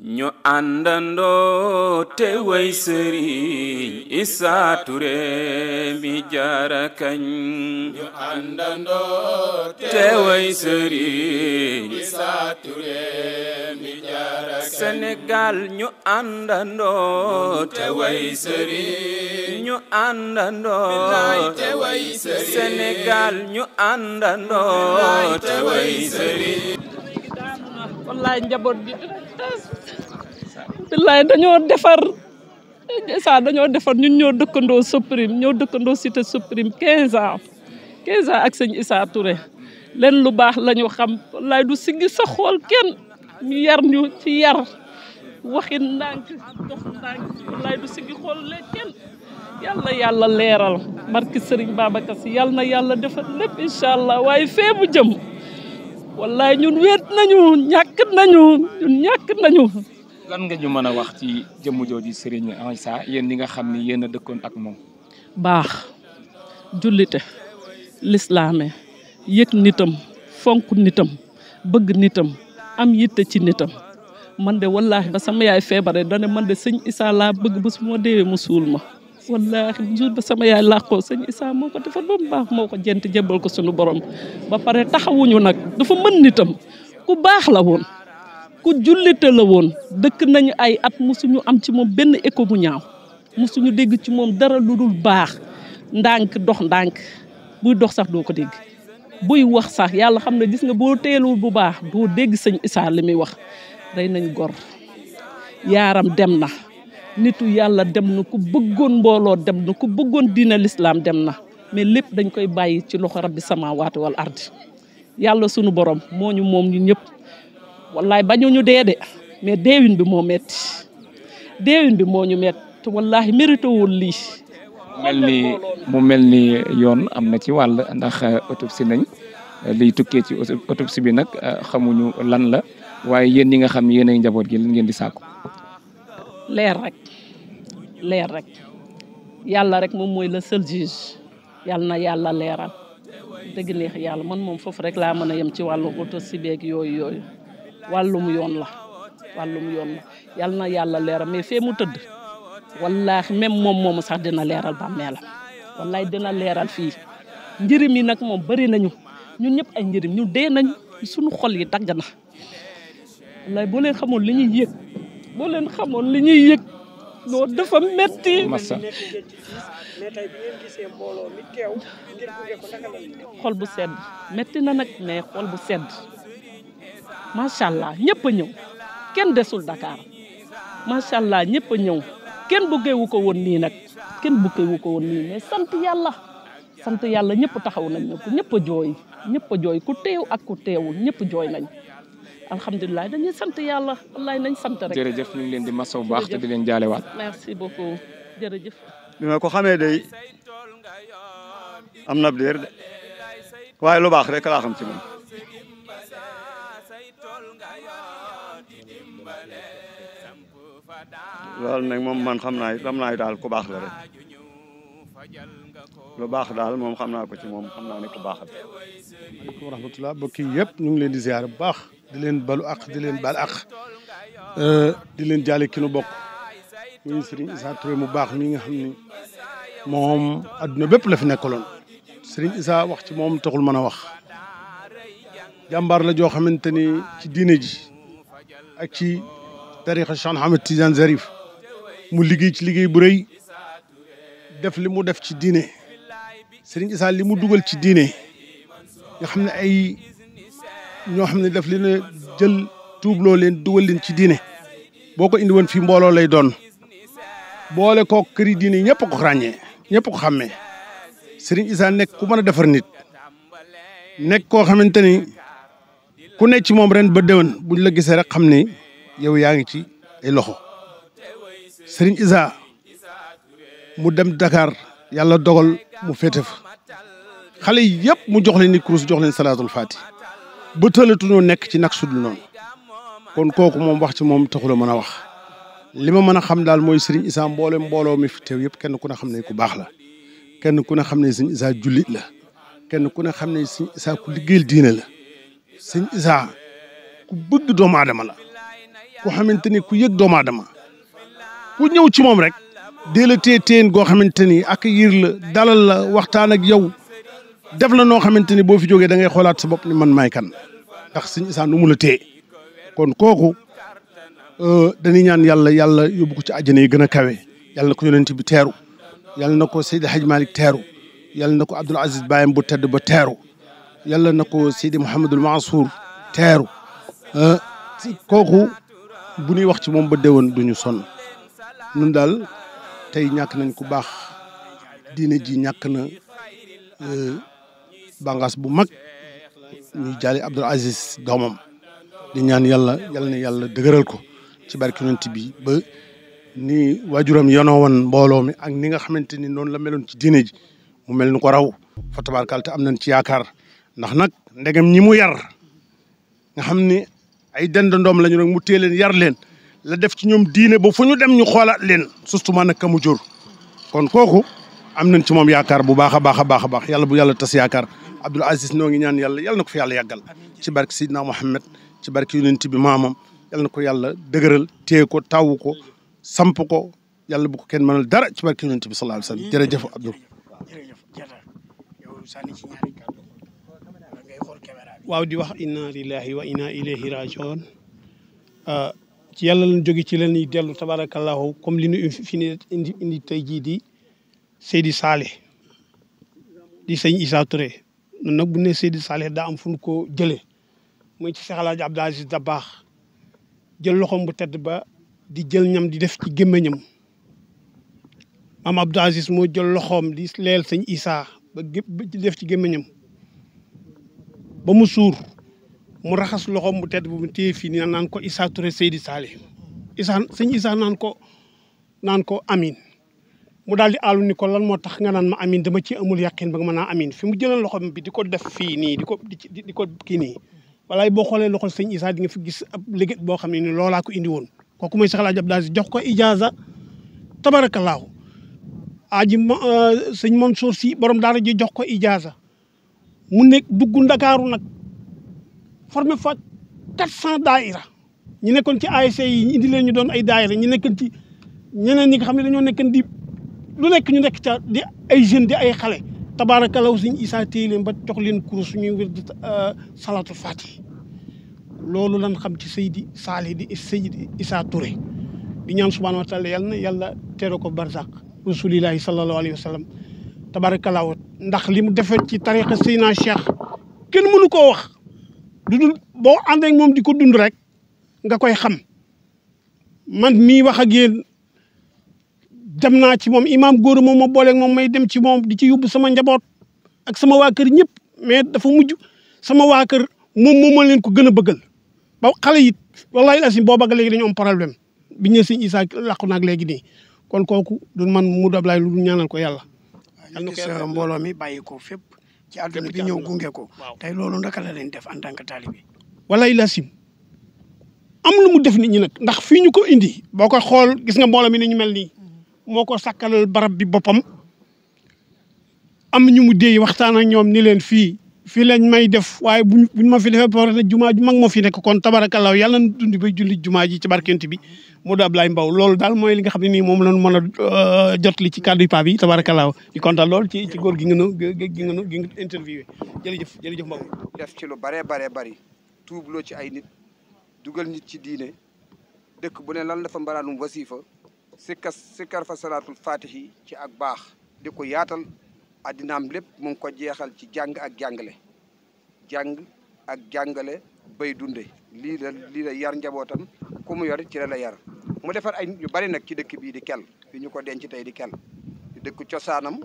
ñu àndandoo te way Sëriñ Issa Touré mi jara kañ ñu àndandoo te way Sëriñ Issa Touré mi jara kañ Sénégal ñu àndandoo te way Sëriñ ñu àndandoo te way Sëriñ Sénégal ñu àndandoo te way Sëriñ wallaay njaboot gi billaay dañoo defar Issa dañoo defar ñun ñoo dëkkandoo Soprim ñoo dëkkandoo cité Soprim 15 ans ak sëñ Issa Touré leen lu baax la ñu xam wallaay du siggi sa xool kenn ñu yar ñu ci yar waxi ndànk dox ndànk wallaay du siggi xool leen kenn yàlla yàlla leeral barki Sëriñ Babacar Si yàlla na yàlla defar lépp incha allah waaye fee bu jëm wallaay ñun wéet nañu ñàkk nañu lan nga ñu mën a wax ci jëmm jooju Serigne Issa yéen ñi nga xam ni yéen a dëkkoon ak moom. baax jullite lislaame yëg nitam fonk nitam bëgg nitam am yitte ci nitam man de wallaahi ba sama yaay feebare dane man de sëñ Issa laa bëgg ba su ma deewee mu suul ma wallaahi jour ba sama yaay làqoo sëñ Issa moo ko defar ba mu baax moo ko jent jébbal ko suñu borom ba pare taxawuñu nag dafa mën nitam ku baax la woon ku jullite la woon dëkk nañu ay at musuñu am ci moom benn écho bu ñaaw musuñu dégg ci moom dara lu dul baax ndànk dox ndànk buy dox sax doo ko dégg buy wax sax yàlla xam ne gis nga boo teelul bu baax doo dégg sëñ Issa li muy wax day nañ gor yaaram dem na nitu yàlla dem na ku bëggoon mbooloo dem na ku bëggoon diina lislaam dem na mais lépp dañ koy bàyyi ci loxo rabbi samaawaati wal ardi yàlla sunu borom moo ñu moom ñu ñëpp wallaay bañuñu dee de mais deewin bi moo metti deewin bi moo ñu metti wallahi mérité wul lii mu mel ni yoon am na ci wàll ndax autopsie nañ liy tukkee ci autopsie bi nag xamuñu lan la waaye yéen ñi nga xam yéen ay njaboot gi lan ngeen di sàkku leer rek yàlla rek moom mooy le seul juge yàlla na yàlla leeral dëgg neex yàlla man moom foofu rek laa mën a yem ci wàllu autopsie beeg yooyu wàllum yoon la yàlla na yàlla leeral mais fee mu tëdd wallaahi même moom sax dina leeral bàmmeelam wallaay dina leeral fii njëriñ yi nag moom bëri nañu ñun ñëpp ay njëriñ ñu dee nañ suñu xol yi dagg na wallaay boo leen xamoon li ñuy yëg noo dafa metti massa xol bu sedd metti na nag mais xol bu sedd macha allah ñëpp a ñëw kenn desul Dakar macha allah ñëpp a ñëw kenn bëggeewu ko woon nii mais sant yàlla ñëpp taxaw nañ ko ñëpp a jooy ku teew ak ku teewul ñëpp jooy nañ alhamdulilah dañuy sant yàlla wallaay nañ sant rek. jërëjëf ñu ngi leen di masaw baax te di leen jaalewaat. merci beaucoup jërëjëf. bi ma ko xamee day am na diir de waaye lu baax rek laa xam ci moom. loolu nag moom man xam naa daal ku baax la rek lu baax daal moom xam naa ko ci moom xam naa ne ku baax la. maaleykum wa rahmatulah mbokk yi yëpp ñu ngi leen di ziar bu baax di leen balu ak di leen bal ak di leen jaale ki nu bokk muy Serigne Issa Touré mu baax mi nga xam ni moom adduna bépp la fi nekkaloon Serigne Issa wax ci moom taxul mën a wax jàmbaar la joo xamante ni ci diine ji ak ci tarixa Cheikh Ahmed Tidiane Zarif mu liggéey ci liggéey bu rëy def li mu def ci diine Serigne Issa li mu dugal ci diine nga xam ne ay ñoo xam ne daf leen a jël tuubloo leen dugal leen ci diine boo ko indi woon fii mbooloo lay doon boole koo këri diine ñëpp ko ràññee ñëpp ko xàmmee Serigne Issa nekk ku mën a defar nit nekk koo xamante ni ku nekk ci moom ren ba déwén buñ la gisee rek xam ni yow yaa ngi ci ay loxo Serigne Issa mu dem Dakar yàlla dogal mu féete fa xale yi yëpp mu jox leen ni kurus jox leen salaatul faati ba tëlatuñoo nekk ci nag sudul noonu kon kooku moom wax ci moom taxul a mën a wax li ma mën a xam daal mooy Serigne Issa mbooloo mi fi teew yëpp kenn ku ne xam ne ku baax la kenn ku ne xam ne Serigne Issa jullit la kenn ku ne xam ne Serigne Issa ku liggéeyal diine la Serigne Issa ku bëgg doomu aadama la ku xamante ni ku yëg doomu aadama ku ñëw ci moom rek dee la téen goo xamante ni ak yiir la dalal la waxtaan ak yow def la noo xamante ni boo fi jógee da ngay xoolaat sa bopp ni man maay kan ndax sëñ Issa nu mu la téye kon kooku dañuy ñaan yàlla yóbbu ko ci àjjana yi gën a kawe yàlla na ko yonent bi teeru yàlla na ko Seydi Hadj Malick teeru yàlla na ko Abdoul Aziz Bayam bu tedd ba teeru yàlla na ko Seydi Mouhamadul Mansour teeru kooku bu ñuy wax ci moom ba déwén duñu sonn ñun daal tey ñàkk nañ ku baax diine ji ñàkk na bàngaas bu mag ñuy jaale Abdoul Aziz doomam di ñaan yàlla na yàlla dëgëral ko ci barke yonent bi ba ni waajuram yonoo woon mbooloo mi ak ni nga xamante ni noonu la meloon ci diine ji mu mel ni ko raw fa tabaarkalla te am nañ ci yaakaar ndax nag ndegem ñi mu yar nga xam ni ay dendandoom lañu rek mu téye leen yar leen la def ci ñoom diine ba fu ñu dem ñu xoolaat leen surtout nag ka mu jur kon kooku am nañ ci moom yaakaar bu baax a baax a baax a baax yàlla bu yàlla tas yaakaar Abdoul Aziz noo ngi ñaan yàlla na ko fi yàlla yàggal ci barke Sidna Mohamed ci barke yonent bi maamam yàlla na ko yàlla dëgëral téye ko tawu ko samp ko yàlla bu ko kenn mënal dara ci barke yonent bi sallallahu alayhi wasallam jërëjëf Abdou. waaw di wax inna lillahi wa inna ilayhi rajiun ci yàlla lañ jóge ci leen ñuy dellu tabarakallahu comme li ñu fi ne indi tey jii di Seydi Saleh di sëñ Issa Touré noonu nag bu ne Seydi Saleh daa am fu ñu ko jëlee muy ci Cheikh El Hadj Abdou Aziz Dabakh jël loxoom bu tedd ba di jël ñam di def ci gémmiñam maam Abdou Aziz moo jël loxoom di leel sëñ Issa ba di def ci gémmiñam ba mu suur mu raxas loxoom bu tedd bu mu téye fii nii naan ko Issa Touré Seydi Saleh sëñ Issa naan ko amin mu daal di àllu ni ko lan moo tax nga naan ma amin dama ci amul yàqin ba nga mën a amin fi mu jëlee loxoom bi di ko def fii nii di ko kii nii walaay boo xoolee loxol sëñ Issa di nga fi gis ab liggéey boo xam ne ni loolaa ko indi woon kooku mooy Cheikh El Hadj Abdou Aziz jox ko ijaaza tabarakallahu sëñ Mansour si borom daara ji jox ko ijaaza mu nekk dugg Ndakaaru nag formé fa 400 daayira ñu nekkoon ci ASC yi ñu indi leen ñu doon ay daayira ñu nekkoon ci ñeneen ñi nga xam ne dañoo nekkoon di lu nekk ñu nekk ca di ay jeunes di ay xale tabaarakalaw sëñ Issa téye leen ba jox leen kurus ñuy wér di salatul fatih loolu lan xam ci Seydi Saleh di Seydi Issa Touré di ñaan subhanahu wa taala yal na yàlla tere ko barzaq rasulillahi sallallahu alayhi wa sallam tabaarakalaw ndax li mu defee ci tariqa Seyna Cheikh kenn mënu koo wax du dul boo ànd ak moom di ko dund rek nga koy xam man mii wax ak yéen dem naa ci moom imaam góor moom ma booleeg moom may dem ci moom di ci yóbbu sama njaboot ak sama waa kër ñëpp mais dafa mujj sama waa kër moom moo leen ko gën a bëggal ba xale yi wallahi asim boo bëgg léegi dañu am problème bi ñu sëñ Issa làqu naag léegi nii kon kooku du man mu dablaay lu ñaanal ko yàlla. yàlla na ko mbooloo mi bàyyi ko fépp ci àdduna bi ñëw gunge ko. tey loolu ndaka la leen def en tant que talibé. wallahi asim am lu mu def nit ñi nag ndax fii ñu ko indi boo ko xool gis nga mbooloo mi ni ñu mel nii. moo ko sàkkalal barab bi boppam am ñu mu déy waxtaan ak ñoom ni leen fii lañ may def waaye buñ ma fi defee ba jumaa ju mag moo fi nekk kon tabarakallah yàlla na dund bay julli jumaa ji ci barkent bi Modou Ablaye Mbow loolu daal mooy li nga xam ne nii moom lañ mën a jotli ci kàddu paa bi tabarakallah di kontaan lool ci góor gi nga interviewé jërëjëf Mbow. def ci lu bare bari tuubloo ci ay nit dugal nit ci diine dëkk bu ne lan la fa mbaraanum wasifa sikkar fa salaatul fatihi ci ak baax di ko yaatal addinaam lépp mu ngi ko jeexal ci jàng ak jàngale bay dunde lii la yar njabootam ku mu yor ci la yar mu defar ay yu bari nag ci dëkk bii di kel fi ñu ko denc tey di kel di dëkk cosaanam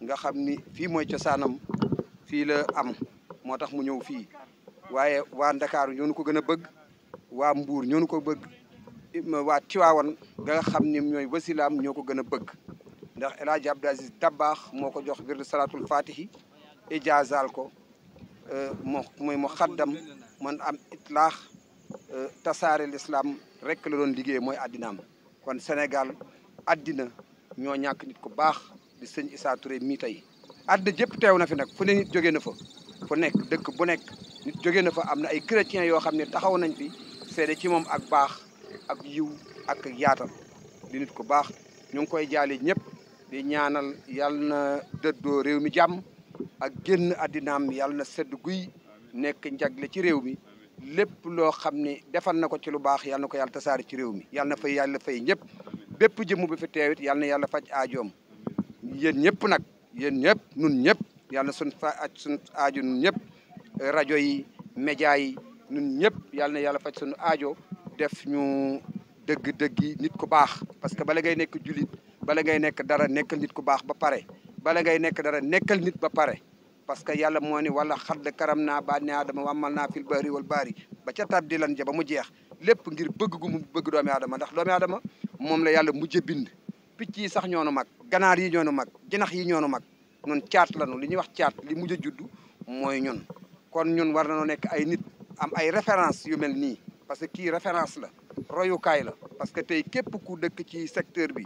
nga xam ni fii mooy cosaanam fii la am moo tax mu ñëw fii waaye waa Ndakaaru ñoo ñu ko gën a bëgg waa Mbuur ñoo ñu ko bëgg waa Tiwaawan nga xam ni ñooy wasilaam ñoo ko gën a bëgg ndax El Hadj Abdou Aziz Dabakh moo ko jox wirdu salatul fatihi ijaazal ko mooy mu xaddam man am itlaax tasaare l'islam rek la doon liggéey mooy addinaam kon Sénégal addina ñoo ñàkk nit ku baax di sëñ Issa Touré mii tey addina jëpp teew na fi nag fu ne nit jógee na fa fu nekk dëkk bu nekk nit jógee na fa am na ay chrétiens yoo xam ne taxaw nañ fi seede ci moom ak baax ak yiw ak yaatal di nit ku baax ñu ngi koy jaale ñëpp di ñaanal yàlla na dëddoo réew mi jàmm ak génn àddinaam yàlla na sedd guy nekk njagle ci réew mi lépp loo xam ne defal na ko ci lu baax yàlla na ko yàlla tasaari ci réew mi yàlla na fay yàlla fay ñëpp bépp jëmm bi fi teewit yàlla na yàlla faj aajoom yéen ñëpp nag yéen ñëpp nun ñëpp yàlla na suñ aajo nun ñëpp rajo yi média yi nun ñëpp yàlla na yàlla faj suñu aajo def ñu dëgg-dëggi nit ku baax parce que bala ngay nekk julit bala ngay nekk dara nekkal nit ku baax ba pare bala ngay nekk dara nekkal nit ba pare parce que yàlla moo ni wala xadd karam naa bani aadama wàmmal naa fil bahri wal baari ba ca tab di lan ja ba mu jeex lépp ngir bëgg gu mu bëgg doomi aadama ndax doomi aadama moom la yàlla mujj bind picc yi sax ñoonu mag ganaar yi ñoonu mag jinax yi ñoonu mag ñun caat lanu li ñuy wax caat li mujj a juddu mooy ñun kon ñun war nañoo nekk ay nit am ay référence yu mel nii parce que kii référence la royukaay la parce que tey képp ku dëkk ci secteur bi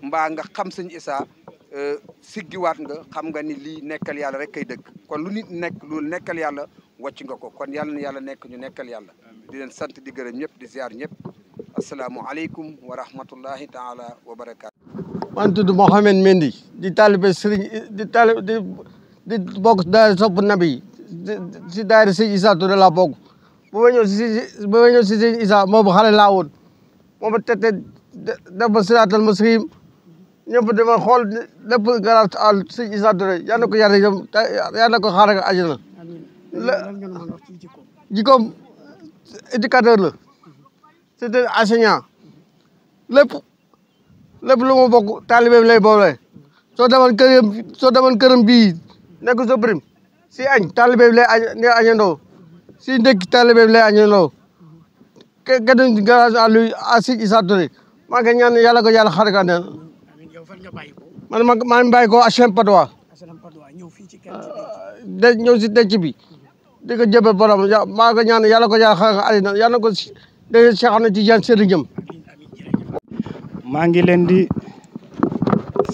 mbaa nga xam sëñ Issa siggiwaat nga xam nga ni lii nekkal yàlla rek kay dëkk kon lu nit nekk lu nekkal yàlla wàcc nga ko kon yàlla na yàlla nekk ñu nekkal yàlla di leen sant di gërëm ñëpp di ziar ñëpp asalaamualeykum wa rahmatullahi taala wa barakaatu. man tudd Mohamed Mendy di taalibe Serigne di bokk daayira Sopp Nabi si daayira Sëñ Issa Touré laa bokk ba ma ñëw si Sëñ Issa boobu xale laa woon moom tete def ba siraatal mustaqim ñëpp dama xool lépp grâce à Sëñ Issa Touré yal na ko yàlla yëm yal na ko xaaral ak àjjana jikkoom éducateur la c'était enseignant lépp lu ma bokk taalibeem lay boole soo demoon këram bii nekk sa prime si añ taalibeem lay añandoo si ndekki taalibeem lay añandoo kenn grâce à lui à Sëñ Issa Touré maa ngi ñaan yàlla ko yàlla xaaral ak àjjana man maa ngi bàyyi ko HLM Patte d'Oie ñëw si denc bi di ko jëbal borom maa ngi ñaan yàlla ko yàlla xaaral ak àjjana yàlla ko dégg Cheikh Ahmed Tidiane sëriñam maa ngi leen di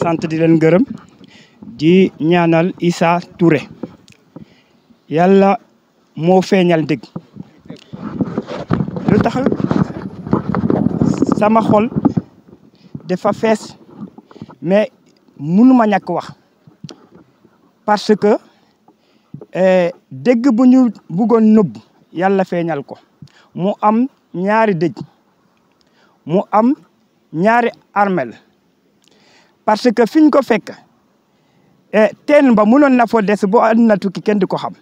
sant di leen gërëm di ñaanal Issa Touré yàlla moo feeñal dëgg lu tax sama xol dafa fees mais mënuma ñàkk wax parce que dëgg bu ñu bëggoon nëbb yàlla feeñal ko mu am ñaari dëj mu am ñaari armel parce que fiñ ko fekk teen ba mënoon na fo des bo àddina tukki kenn di ko xam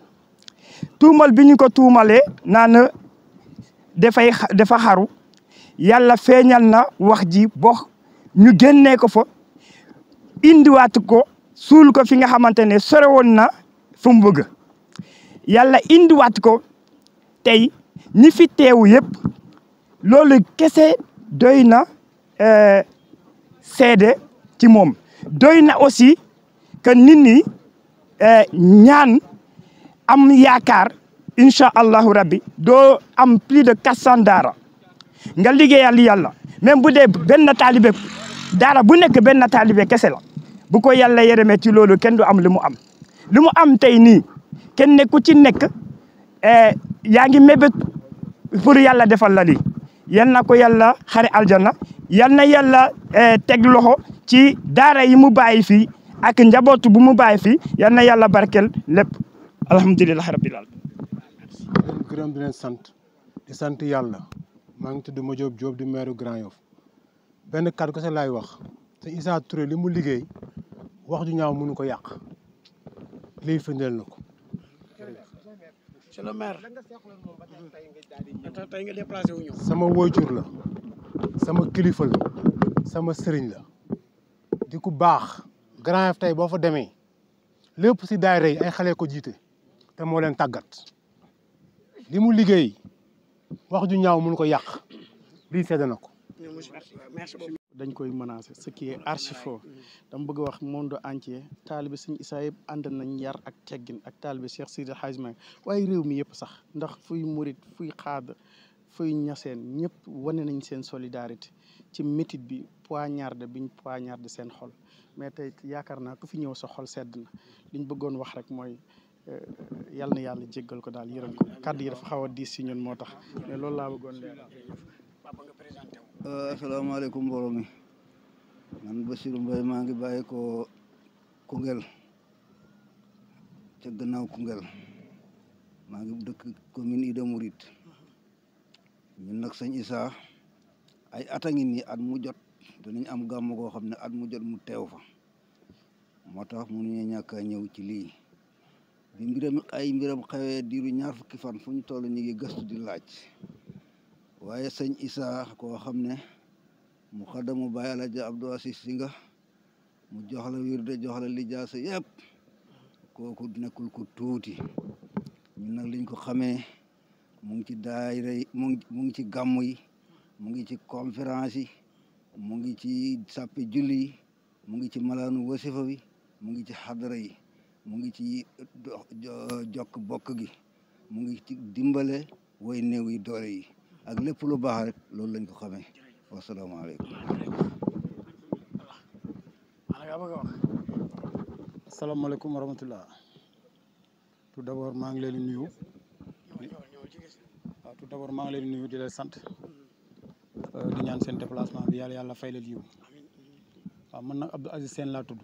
tuumal bi ñu ko tuumalee naan dafa xaru yàlla feeñal na wax ji bo ñu génnee ko fa indiwaat ko suul ko fi nga xamante ne sore woon na fu mu bëgg yàlla indiwaat ko tey ñi fi teewu yëpp loolu kese doy na seede ci moom doy na aussi que nit ñi ñaan am yaakaar incha allahu rabbi doo am plus de 400 daara nga liggéeyal yàlla même bu dee benn taalibe daara bu nekk benn taalibe kese la bu ko yàlla yërëmee ci loolu kenn du am li mu am li mu am tey nii kenn ku ci nekk yaa ngi mébét pour yàlla defal la lii yal na ko yàlla xare aljana yal na yàlla teg loxo ci daara yi mu bàyyi fii ak njabootu bu mu bàyyi fii yal na yàlla barkel lépp alhamdulilah rabbil alamin gërëm di leen sant di sant yàlla maa ngi tudd Madiop Diop di maire Grand Yoff benn kàddu kese laay wax te Issa Touré li mu liggéey wax ju ñaaw mënu ko yàq lii firndeel na ko. monsieur le maire tey nga déplacé wu ñëw. sama waajur la sama kilifa la sama sëriñ la di ku baax Grand Yoff tey boo fa demee lépp si daayira yi ay xale ko jiite te moo leen tàggat li mu liggéey wax ju ñaaw mënu ko yàq lii sedd na ko. dañ koy menacer ce qui est archi faux dama bëgg wax monde entier taalibe Sëñ Issa yëpp ànd nañ yar ak teggin ak taalibe Cheikh Sidi Hadj Malick waaye réew mi yëpp sax ndax fuy murit fuy xaad fuy ñaseen ñëpp wane nañ seen solidarité ci métit bi poignarde biñ poignarde seen xol mais tey yaakaar naa ku fi ñëw sa xol sedd na liñ bëggoon wax rek mooy yal na yàlla jéggal ko daal yërëm ko kàddu yi dafa xaw a diis si ñun moo tax mais loolu laa bëggoon leeral. asalaamaaleykum mbooloo mi man Bassirou Mbaye maa ngi bàyyi ko Koungheul ca gannaaw Koungheul maa ngi dëkk commune Ida Mouride ñun nag sëñ Issa ay at a ngi nii at mu jot danañ am gàmm goo xam ne at mu jot mu teew fa moo tax mënuñu ñàkk a ñëw ci lii bi mbiram xewee diiru ñaar fukki fan fu ñu toll ñu ngi gëstu di laaj waaye sëñ Issa koo xam ne mu xadamu Baay Alaaji Abdou Aziz Si nga mu jox la wirde jox la lijaasa yëpp kooku nekkul ku tuuti ñun nag liñ ko xamee mu ngi ci daayira yi mu ngi ci gàmm yi mu ngi ci conférence yi mu ngi ci sàppe julli yi mu ngi ci malaanu wasifa bi mu ngi ci xadara yi mu ngi ci jokk bokk gi mu ngi ci dimbale way néew yi doole yi ak lépp lu baax rek loolu lañ ko xamee wasalaamaaleykum. asalaamaaleykum wa rahmatulah. tout d'abord maa ngi leen di nuyu. waaw tout d'abord maa ngi leen di nuyu di leen sant. di ñaan seen déplacement bi yàlla fay leen yiw. waaw man nag Abdou Aziz Sène laa tudd.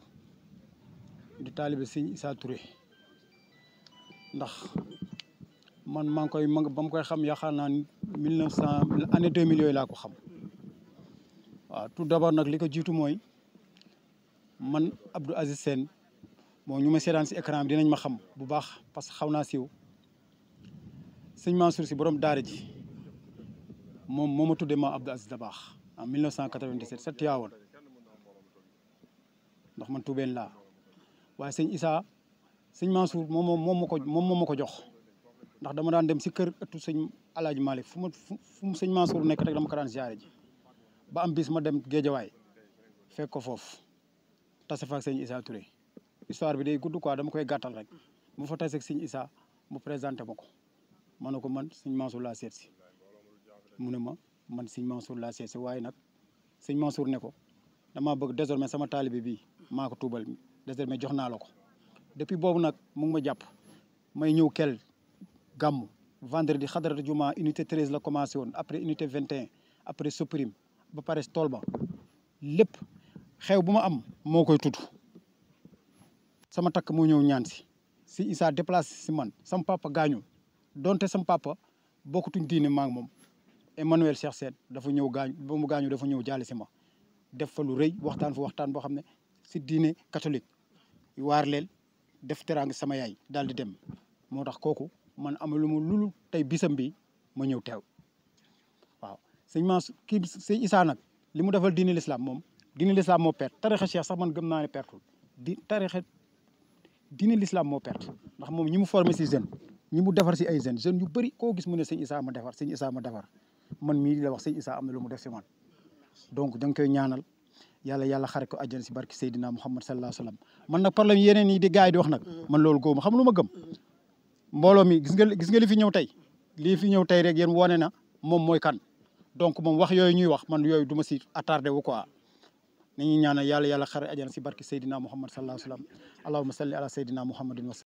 di taalibe Sëñ Issa Touré. ndax man maa ngi koy ba mu koy xam yaakaar naa ni 1900 année 2000 yooyu laa ko xam. waaw tout d'abord nag li ko jiitu mooy man Abdou Aziz Sène moo ñu ma seetaan si écran bi dinañ ma xam bu baax parce que xaw naa siiw sëñ Mansour si borom daara ji moom moo ma tuddee ma Abdou Aziz Dabakh en 1997 sa Tiwaawoon ndax man tuubeen laa waaye sëñ Issa sëñ Mansour moom ma ko jox ndax dama daan dem si kër ëttu sëñ Alaaji Malick fu mu sëñ Mansour nekk rek dama ko daan ziare ji ba am bis ma dem Géejawaay fekk ko foofu tase fa ak sëñ Issa Touré histoire bi day gudd quoi dama koy gàttal rek mu fa tase ak sëñ Issa mu présenté ma ko ma ne ko man sëñ Mansour laa seet si mu ne ma man sëñ Mansour laa seet si waaye nag sëñ Mansour ne ko damaa bëgg désormais sama taalibe bii maa ko tuubal désormais jox naa la ko depuis boobu nag mu ngi ma jàpp may ñëw kel gàmmu vendredi xadaratu juma unité 13 la commencé woon après unité 21 après Soprim ba pare tool ba lépp xew bu ma am moo koy tudd sama takk moo ñëw ñaan si Issa déplacé si man sama papa gaañu donte sama papa bokkutuñ diine maa ngi moom Emmanuel Cheikh Sène dafa ñëw gaañu ba mu gaañu dafa ñëw jaale si ma def fa lu rëy waxtaan fa waxtaan boo xam ne si diine catholique waar leel def teraanga sama yaay daal di dem moo tax kooku man amalu ma lulu tey bisam bi ma ñëw teew waaw sëñ Mansour kii sëñ Issa nag li mu defal diine l'islam moom diine l'islam moo perte tarixa cheikh sax man gëm naa ne pertul diine l'islam moo perte ndax moom ñi mu formé si jeune ñi mu defar si ay jeunes yu bëri koo gis mu ne sëñ Issa ma defar sëñ Issa ma defar man mii di la wax sëñ Issa am na lu mu def si man donc da nga koy ñaanal yàlla xare ko àjjana si barki Seydina Muhammad sallallahu alayhi wa sallam man nag problème yeneen yi di gars yi di wax nag man loolu góob ma xam lu ma gëm mbooloo mi gis nga li fi ñëw tey lii fi ñëw tey rek yéen wane na moom mooy kan donc moom wax yooyu ñuy wax man yooyu du ma si attardé wu quoi nañuy ñaanal yàlla xare àjjana si barki Seydina Muhammad sallallahu alayhi wa sallam allahumma salli ala Seydina Muhammadin wa